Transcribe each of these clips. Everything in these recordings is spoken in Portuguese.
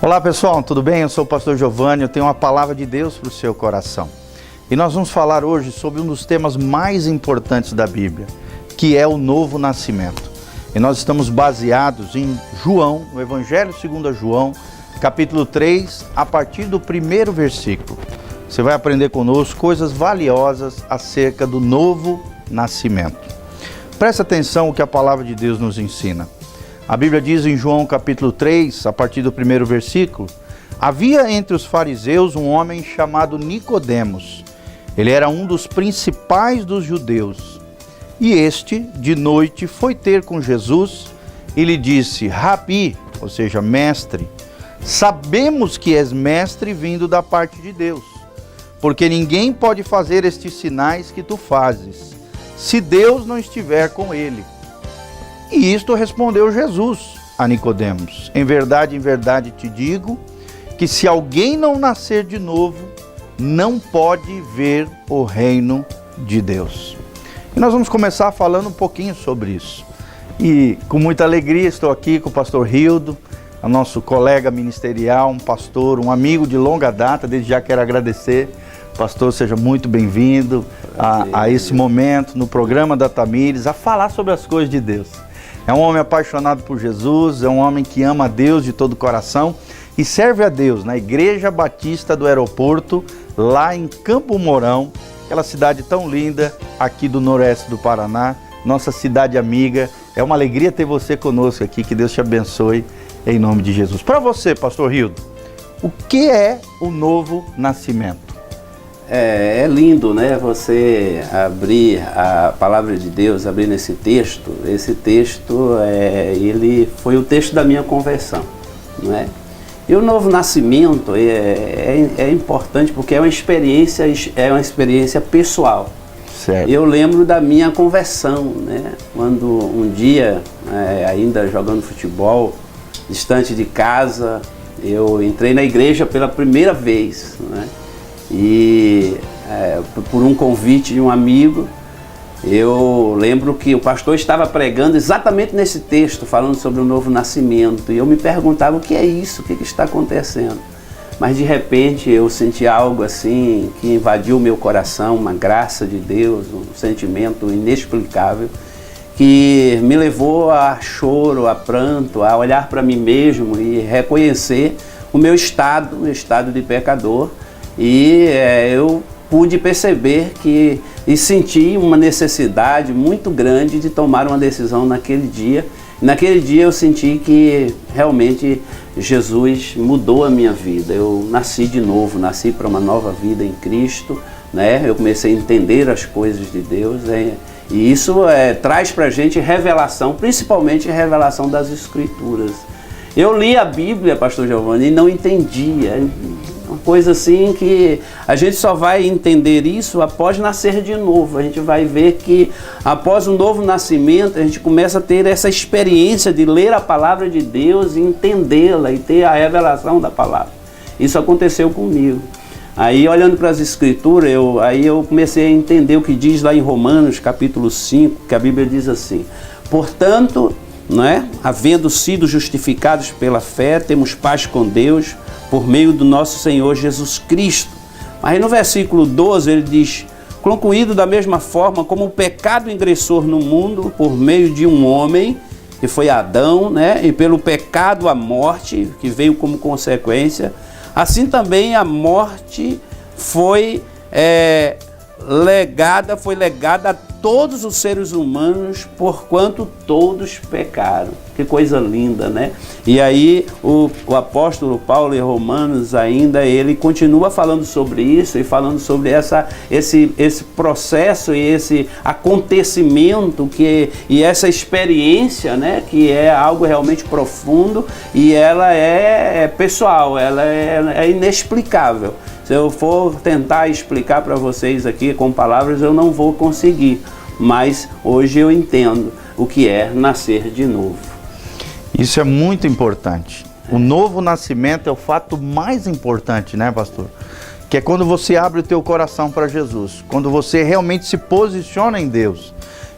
Olá pessoal, tudo bem? Eu sou o pastor Giovanni, eu tenho uma palavra de Deus para o seu coração. E nós vamos falar hoje sobre um dos temas mais importantes da Bíblia, que é o novo nascimento. E nós estamos baseados em João, no Evangelho segundo João, capítulo 3, a partir do primeiro versículo. Você vai aprender conosco coisas valiosas acerca do novo nascimento. Presta atenção o que a palavra de Deus nos ensina. A Bíblia diz em João capítulo 3, a partir do primeiro versículo: havia entre os fariseus um homem chamado Nicodemos. Ele era um dos principais dos judeus. E este, de noite, foi ter com Jesus e lhe disse: Rabi, ou seja, mestre, sabemos que és mestre vindo da parte de Deus, porque ninguém pode fazer estes sinais que tu fazes, se Deus não estiver com ele. E isto respondeu Jesus a Nicodemos: em verdade te digo, que se alguém não nascer de novo, não pode ver o reino de Deus. E nós vamos começar falando um pouquinho sobre isso. E com muita alegria estou aqui com o pastor Rildo, nosso colega ministerial, um pastor, um amigo de longa data. Desde já quero agradecer. Pastor, seja muito bem-vindo a esse momento no programa da Tamires, a falar sobre as coisas de Deus. É um homem apaixonado por Jesus, é um homem que ama a Deus de todo o coração e serve a Deus na Igreja Batista do Aeroporto, lá em Campo Mourão, aquela cidade tão linda aqui do noroeste do Paraná, nossa cidade amiga. É uma alegria ter você conosco aqui, que Deus te abençoe em nome de Jesus. Para você, pastor Rildo, o que é o novo nascimento? É lindo, né? Você abrir a palavra de Deus, abrir nesse texto. Esse texto, ele foi o texto da minha conversão, não é? E o novo nascimento é importante porque é uma experiência pessoal. Certo. Eu lembro da minha conversão, né? Quando um dia, ainda jogando futebol, distante de casa, eu entrei na igreja pela primeira vez, né? E por um convite de um amigo, eu lembro que o pastor estava pregando exatamente nesse texto, falando sobre o novo nascimento, e eu me perguntava: o que é isso? O que está acontecendo? Mas de repente eu senti algo assim que invadiu o meu coração, uma graça de Deus, um sentimento inexplicável, que me levou a choro, a pranto, a olhar para mim mesmo e reconhecer o meu estado de pecador. E eu pude perceber e senti uma necessidade muito grande de tomar uma decisão naquele dia. Naquele dia eu senti que realmente Jesus mudou a minha vida. Eu nasci de novo, nasci para uma nova vida em Cristo, né? Eu comecei a entender as coisas de Deus, e isso traz para a gente revelação, principalmente revelação das Escrituras. Eu li a Bíblia, pastor Giovanni, e não entendia. Uma coisa assim que a gente só vai entender isso após nascer de novo. A gente vai ver que após um novo nascimento a gente começa a ter essa experiência de ler a palavra de Deus e entendê-la e ter a revelação da palavra. Isso aconteceu comigo. Aí, olhando para as Escrituras, eu comecei a entender o que diz lá em Romanos capítulo 5, que a Bíblia diz assim: portanto, havendo sido justificados pela fé, temos paz com Deus por meio do nosso Senhor Jesus Cristo. Mas no versículo 12 ele diz: concluído da mesma forma como o pecado ingressou no mundo por meio de um homem, que foi Adão, e pelo pecado a morte, que veio como consequência, assim também a morte foi legada a todos os seres humanos, porquanto todos pecaram. Que coisa linda, né? E aí o apóstolo Paulo em Romanos ainda, ele continua falando sobre isso e falando sobre esse processo e esse acontecimento e essa experiência, né? Que é algo realmente profundo e ela é pessoal, ela é inexplicável. Se eu for tentar explicar para vocês aqui com palavras, eu não vou conseguir. Mas hoje eu entendo o que é nascer de novo. Isso é muito importante. O novo nascimento é o fato mais importante, né, pastor? Que é quando você abre o teu coração para Jesus, quando você realmente se posiciona em Deus.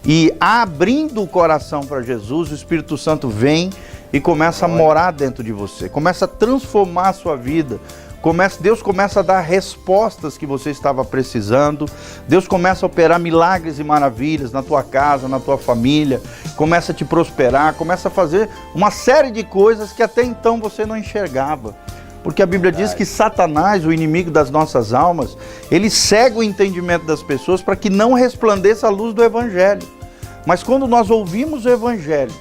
E abrindo o coração para Jesus, o Espírito Santo vem e começa a morar dentro de você, começa a transformar a sua vida. Deus começa a dar respostas que você estava precisando. Deus começa a operar milagres e maravilhas na tua casa, na tua família. Começa a te prosperar, começa a fazer uma série de coisas que até então você não enxergava. Porque a Bíblia diz que Satanás, o inimigo das nossas almas, ele cega o entendimento das pessoas para que não resplandeça a luz do Evangelho. Mas quando nós ouvimos o Evangelho,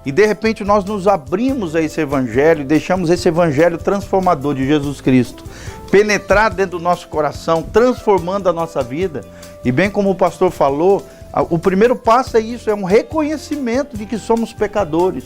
e de repente nós nos abrimos a esse Evangelho e deixamos esse Evangelho transformador de Jesus Cristo penetrar dentro do nosso coração, transformando a nossa vida. E bem como o pastor falou, o primeiro passo é isso, é um reconhecimento de que somos pecadores,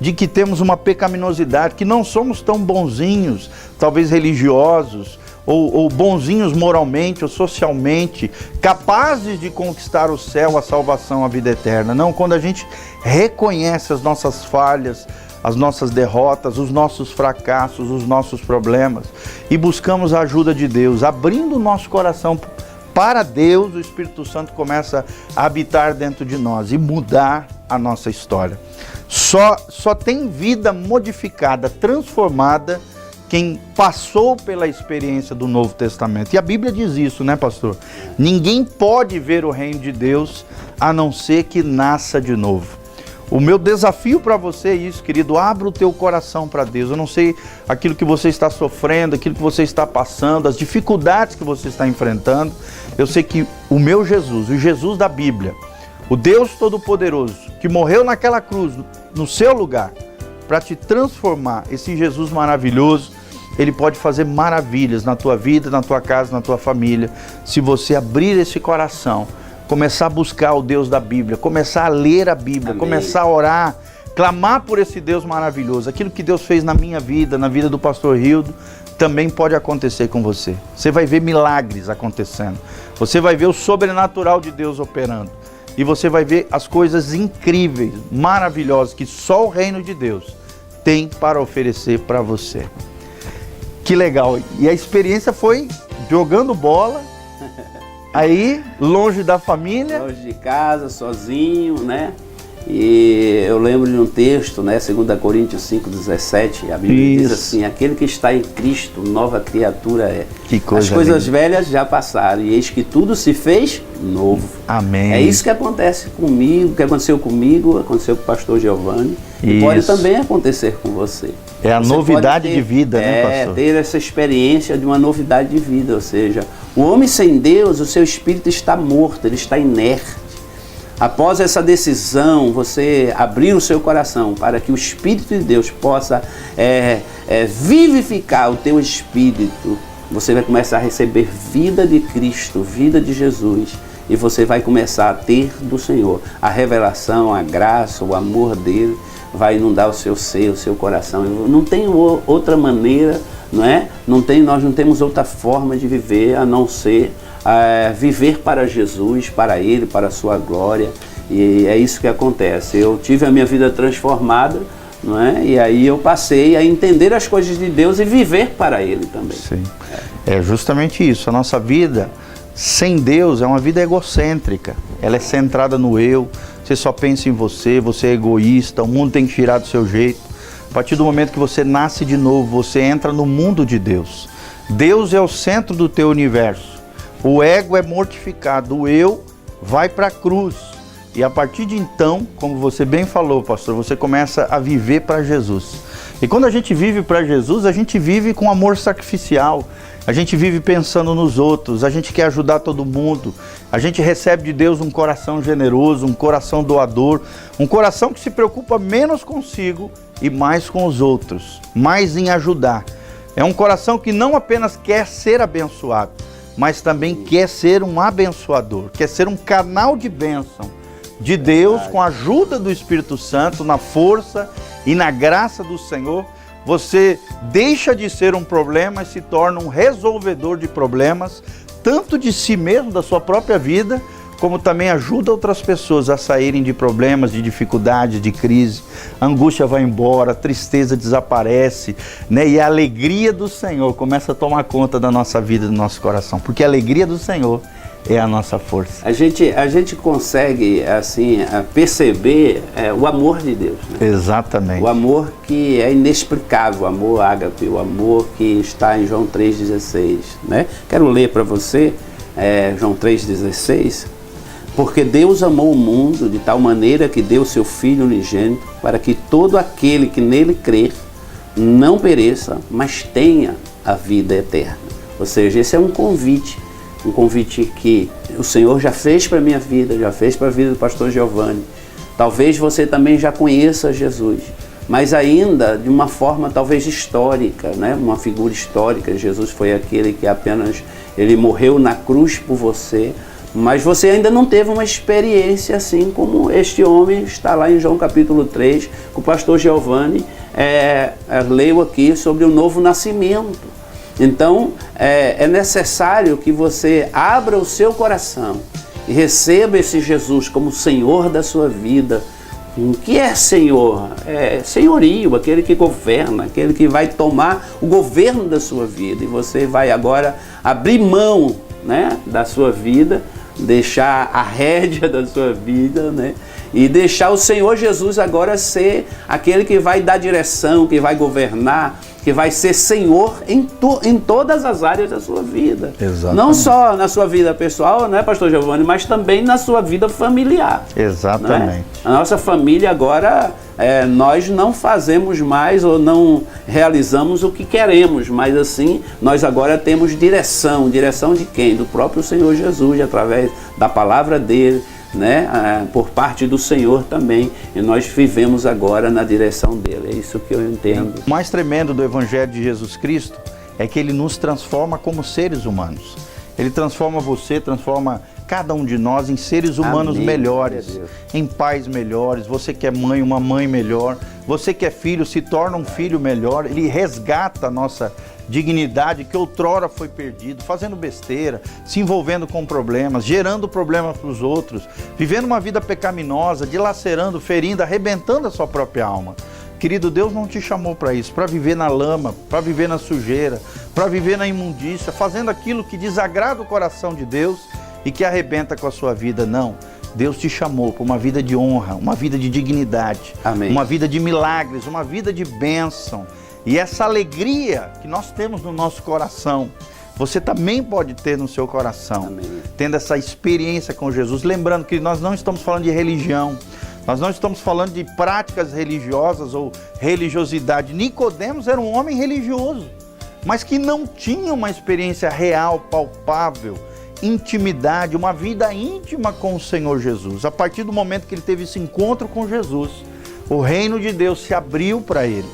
de que temos uma pecaminosidade, que não somos tão bonzinhos, talvez religiosos, ou bonzinhos moralmente ou socialmente, capazes de conquistar o céu, a salvação, a vida eterna. Não, quando a gente reconhece as nossas falhas, as nossas derrotas, os nossos fracassos, os nossos problemas, e buscamos a ajuda de Deus, abrindo o nosso coração para Deus, o Espírito Santo começa a habitar dentro de nós e mudar a nossa história. Só tem vida modificada, transformada, quem passou pela experiência do Novo Testamento. E a Bíblia diz isso, né, pastor? Ninguém pode ver o reino de Deus a não ser que nasça de novo. O meu desafio para você é isso, querido. Abra o teu coração para Deus. Eu não sei aquilo que você está sofrendo, aquilo que você está passando, as dificuldades que você está enfrentando. Eu sei que o meu Jesus, o Jesus da Bíblia, o Deus Todo-Poderoso, que morreu naquela cruz, no seu lugar, para te transformar, esse Jesus maravilhoso, ele pode fazer maravilhas na tua vida, na tua casa, na tua família, se você abrir esse coração, começar a buscar o Deus da Bíblia, começar a ler a Bíblia, Amém. Começar a orar, clamar por esse Deus maravilhoso. Aquilo que Deus fez na minha vida, na vida do pastor Rildo, também pode acontecer com você. Você vai ver milagres acontecendo, você vai ver o sobrenatural de Deus operando, e você vai ver as coisas incríveis, maravilhosas, que só o reino de Deus tem para oferecer para você. Que legal. E a experiência foi jogando bola, aí longe da família. Longe de casa, sozinho, né? E eu lembro de um texto, né? 2 Coríntios 5,17, a Bíblia diz assim: aquele que está em Cristo, nova criatura é. Que coisa As coisas linda. velhas já passaram e eis que tudo se fez novo. Amém. É isso que acontece comigo, que aconteceu comigo, aconteceu com o pastor Giovanni, e pode também acontecer com você. É a Você novidade pode ter, de vida, né, pastor? ter essa experiência de uma novidade de vida, ou seja, o homem sem Deus, o seu espírito está morto, ele está inerte. Após essa decisão, você abrir o seu coração para que o Espírito de Deus possa vivificar o teu espírito, você vai começar a receber vida de Cristo, vida de Jesus, e você vai começar a ter do Senhor a revelação, a graça, o amor dele vai inundar o seu ser, o seu coração. Não tem outra maneira, não é? Nós não temos outra forma de viver a não ser viver para Jesus, para Ele, para a sua glória. E é isso que acontece. Eu tive a minha vida transformada, não é? E aí eu passei a entender as coisas de Deus e viver para Ele também. Sim. É justamente isso. A nossa vida sem Deus é uma vida egocêntrica. Ela é centrada no eu. Você só pensa em você, você é egoísta, o mundo tem que girar do seu jeito. A partir do momento que você nasce de novo, você entra no mundo de Deus. Deus é o centro do teu universo. O ego é mortificado, o eu vai para a cruz. E a partir de então, como você bem falou, pastor, você começa a viver para Jesus. E quando a gente vive para Jesus, a gente vive com amor sacrificial. A gente vive pensando nos outros, a gente quer ajudar todo mundo. A gente recebe de Deus um coração generoso, um coração doador, um coração que se preocupa menos consigo e mais com os outros, mais em ajudar. É um coração que não apenas quer ser abençoado, mas também quer ser um abençoador, quer ser um canal de bênção de Deus, com a ajuda do Espírito Santo, na força e na graça do Senhor. Você deixa de ser um problema e se torna um resolvedor de problemas, tanto de si mesmo, da sua própria vida, como também ajuda outras pessoas a saírem de problemas, de dificuldades, de crise. A angústia vai embora, a tristeza desaparece, né? E a alegria do Senhor começa a tomar conta da nossa vida, do nosso coração, porque a alegria do Senhor é a nossa força. A gente consegue, assim, perceber o amor de Deus, né? Exatamente. O amor que é inexplicável, o amor ágape, o amor que está em João 3,16, né? Quero ler para você João 3,16. Porque Deus amou o mundo de tal maneira que deu seu Filho unigênito para que todo aquele que nele crer não pereça, mas tenha a vida eterna. Ou seja, esse é um convite que o Senhor já fez para a minha vida, já fez para a vida do pastor Giovanni. Talvez você também já conheça Jesus, mas ainda de uma forma talvez histórica, né? Uma figura histórica. Jesus foi aquele que apenas ele morreu na cruz por você, mas você ainda não teve uma experiência assim como este homem está lá em João capítulo 3, que o pastor Giovanni leu aqui sobre o novo nascimento. Então, é necessário que você abra o seu coração e receba esse Jesus como Senhor da sua vida. O que é Senhor? É senhorio, aquele que governa, aquele que vai tomar o governo da sua vida. E você vai agora abrir mão, né, da sua vida, deixar a rédea da sua vida, né? E deixar o Senhor Jesus agora ser aquele que vai dar direção, que vai governar, que vai ser Senhor em todas as áreas da sua vida. Exatamente. Não só na sua vida pessoal, né, pastor Giovanni, mas também na sua vida familiar. Exatamente. Né? A nossa família agora, nós não fazemos mais ou não realizamos o que queremos, mas assim, nós agora temos direção. Direção de quem? Do próprio Senhor Jesus, através da palavra dele, né? Por parte do Senhor também, e nós vivemos agora na direção dele. É isso que eu entendo. O mais tremendo do Evangelho de Jesus Cristo é que ele nos transforma como seres humanos. Ele transforma você, transforma cada um de nós em seres humanos melhores, em pais melhores. Você que é mãe, uma mãe melhor. Você que é filho, se torna um filho melhor. Ele resgata a nossa dignidade que outrora foi perdido, fazendo besteira, se envolvendo com problemas, gerando problemas para os outros, vivendo uma vida pecaminosa, dilacerando, ferindo, arrebentando a sua própria alma. Querido, Deus não te chamou para isso, para viver na lama, para viver na sujeira, para viver na imundícia, fazendo aquilo que desagrada o coração de Deus e que arrebenta com a sua vida. Não, Deus te chamou para uma vida de honra, uma vida de dignidade, Amém. Uma vida de milagres, uma vida de bênção. E essa alegria que nós temos no nosso coração, você também pode ter no seu coração. Amém. Tendo essa experiência com Jesus. Lembrando que nós não estamos falando de religião, nós não estamos falando de práticas religiosas ou religiosidade. Nicodemos era um homem religioso, mas que não tinha uma experiência real, palpável, intimidade, uma vida íntima com o Senhor Jesus. A partir do momento que ele teve esse encontro com Jesus, o reino de Deus se abriu para ele.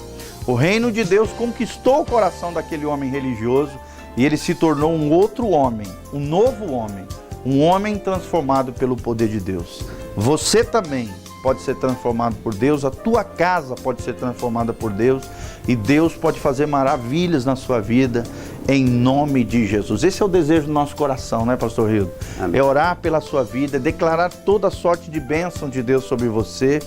O reino de Deus conquistou o coração daquele homem religioso e ele se tornou um outro homem, um novo homem, um homem transformado pelo poder de Deus. Você também pode ser transformado por Deus, a tua casa pode ser transformada por Deus e Deus pode fazer maravilhas na sua vida em nome de Jesus. Esse é o desejo do nosso coração, né, pastor Rildo? Amém. É orar pela sua vida, é declarar toda sorte de bênção de Deus sobre você,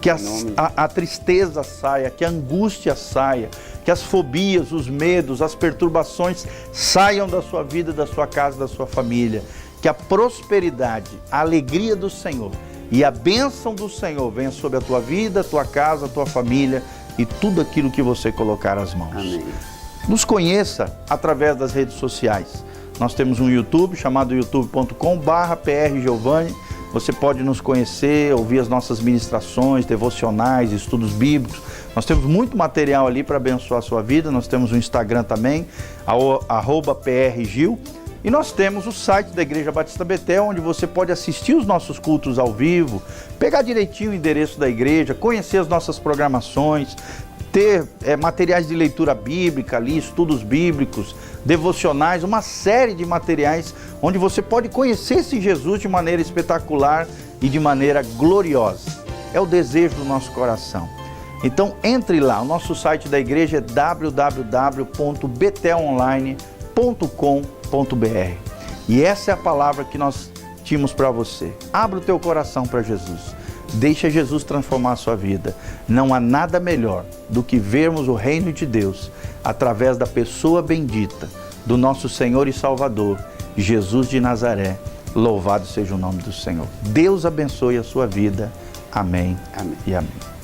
que a tristeza saia, que a angústia saia, que as fobias, os medos, as perturbações saiam da sua vida, da sua casa, da sua família. Que a prosperidade, a alegria do Senhor e a bênção do Senhor venha sobre a tua vida, a tua casa, a tua família e tudo aquilo que você colocar as mãos. Amém. Nos conheça através das redes sociais. Nós temos um YouTube chamado youtube.com/prgiovanni. Você pode nos conhecer, ouvir as nossas ministrações, devocionais, estudos bíblicos. Nós temos muito material ali para abençoar a sua vida. Nós temos um Instagram também, @prgil. E nós temos o site da Igreja Batista Betel, onde você pode assistir os nossos cultos ao vivo, pegar direitinho o endereço da igreja, conhecer as nossas programações, ter materiais de leitura bíblica ali, estudos bíblicos, devocionais, uma série de materiais onde você pode conhecer esse Jesus de maneira espetacular e de maneira gloriosa. É o desejo do nosso coração. Então entre lá, o nosso site da igreja é www.betelonline.com.br e essa é a palavra que nós tínhamos para você. Abra o teu coração para Jesus. Deixa Jesus transformar a sua vida. Não há nada melhor do que vermos o reino de Deus através da pessoa bendita do nosso Senhor e Salvador, Jesus de Nazaré, Louvado seja o nome do Senhor. Deus abençoe a sua vida. Amém. Amém. E amém.